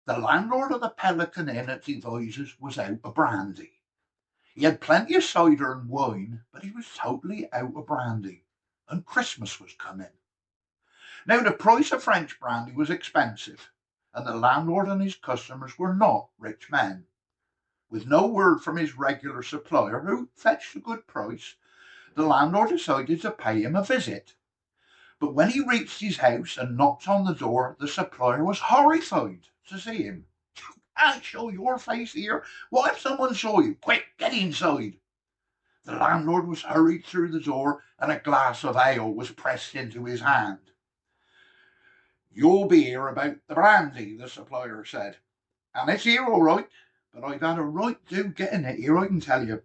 The landlord of the Pelican Inn at Devizes was out of brandy. He had plenty of cider and wine, but he was totally out of brandy, and Christmas was coming. Now the price of French brandy was expensive, and the landlord and his customers were not rich men. With no word from his regular supplier, who fetched a good price, the landlord decided to pay him a visit. But when he reached his house and knocked on the door, the supplier was horrified to see him. "Can't show your face here. What if someone saw you? Quick, get inside." The landlord was hurried through the door, and a glass of ale was pressed into his hand. "You'll be here about the brandy," the supplier said. "And it's here all right, but I've had a right do getting it here, I can tell you.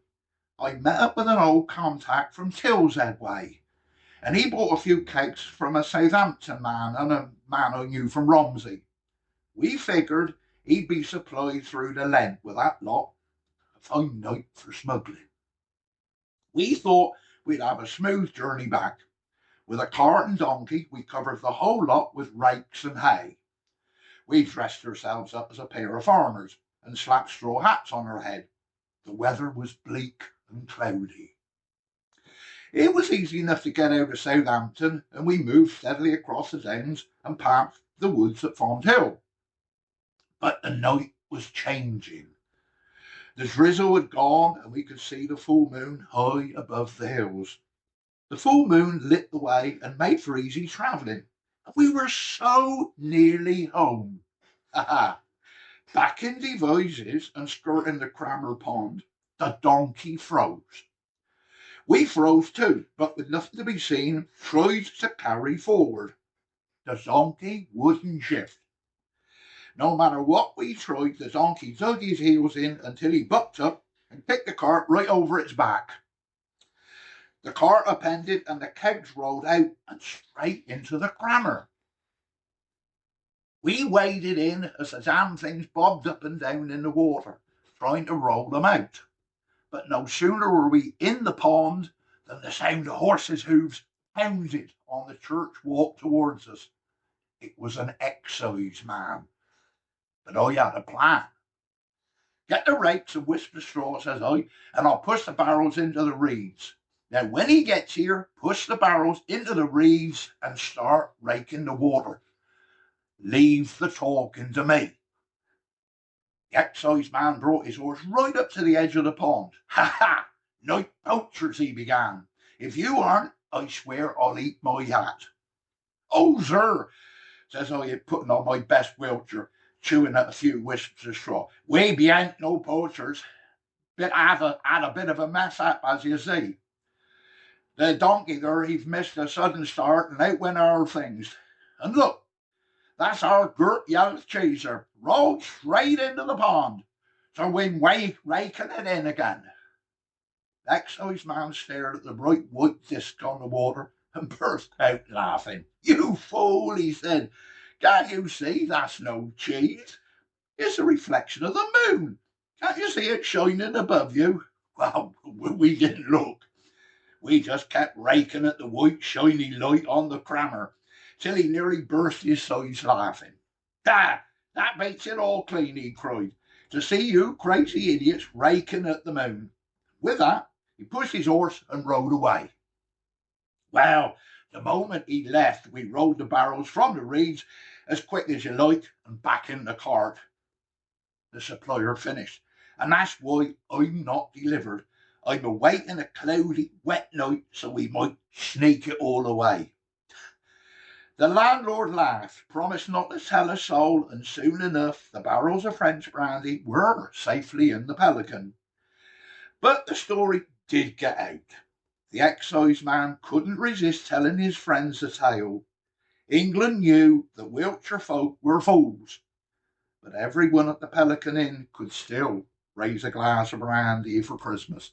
I met up with an old contact from Tilshead way, and he bought a few cakes from a Southampton man and a man I knew from Romsey. We figured he'd be supplied through the Lent with that lot. A fine night for smuggling. We thought we'd have a smooth journey back. With a cart and donkey, we covered the whole lot with rakes and hay. We dressed ourselves up as a pair of farmers and slapped straw hats on our head. The weather was bleak and cloudy. It was easy enough to get out of Southampton, and we moved steadily across the downs and past the woods at Fonthill. But the night was changing. The drizzle had gone, and we could see the full moon high above the hills. The full moon lit the way and made for easy travelling. We were so nearly home. Back in Devizes and skirting the Crammer Pond, the donkey froze. We froze too, but with nothing to be seen, tried to carry forward. The donkey wouldn't shift. No matter what we tried, the donkey dug his heels in until he bucked up and kicked the cart right over its back. The cart upended and the kegs rolled out and straight into the crammer. We waded in as the damn things bobbed up and down in the water, trying to roll them out. But no sooner were we in the pond than the sound of horses' hoofs pounded on the church walk towards us. It was an excise man. But I had a plan. "Get the rakes and wisp the straw," says I, "and I'll push the barrels into the reeds. Now when he gets here, push the barrels into the reeds and start raking the water. Leave the talking to me." The excise man brought his horse right up to the edge of the pond. "Ha! Night poachers," he began. "If you aren't, I swear I'll eat my hat." "Oh, sir," says I, putting on my best Wiltshire, chewing at a few wisps of straw, "we bean't no poachers, but had a bit of a mess up, as you see. The donkey there, he've missed a sudden start, and out went our things. And look, that's our girt young chaser, rolled straight into the pond. So we're raking it in again." The excise man stared at the bright white disc on the water and burst out laughing. "You fool," he said. "Can't you see that's no cheese? It's a reflection of the moon. Can't you see it shining above you?" Well, we didn't look. We just kept raking at the white shiny light on the crammer till he nearly burst his sides laughing. "That beats it all clean," he cried, "to see you crazy idiots raking at the moon." With that, he pushed his horse and rode away. Well, the moment he left, we rolled the barrels from the reeds as quick as you like and back in the cart. The supplier finished, and that's why I'm not delivered. I'm awaiting a cloudy, wet night so we might sneak it all away. The landlord laughed, promised not to tell a soul, and soon enough the barrels of French brandy were safely in the Pelican. But the story did get out. The excise man couldn't resist telling his friends the tale. England knew that Wiltshire folk were fools, but everyone at the Pelican Inn could still raise a glass of brandy for Christmas.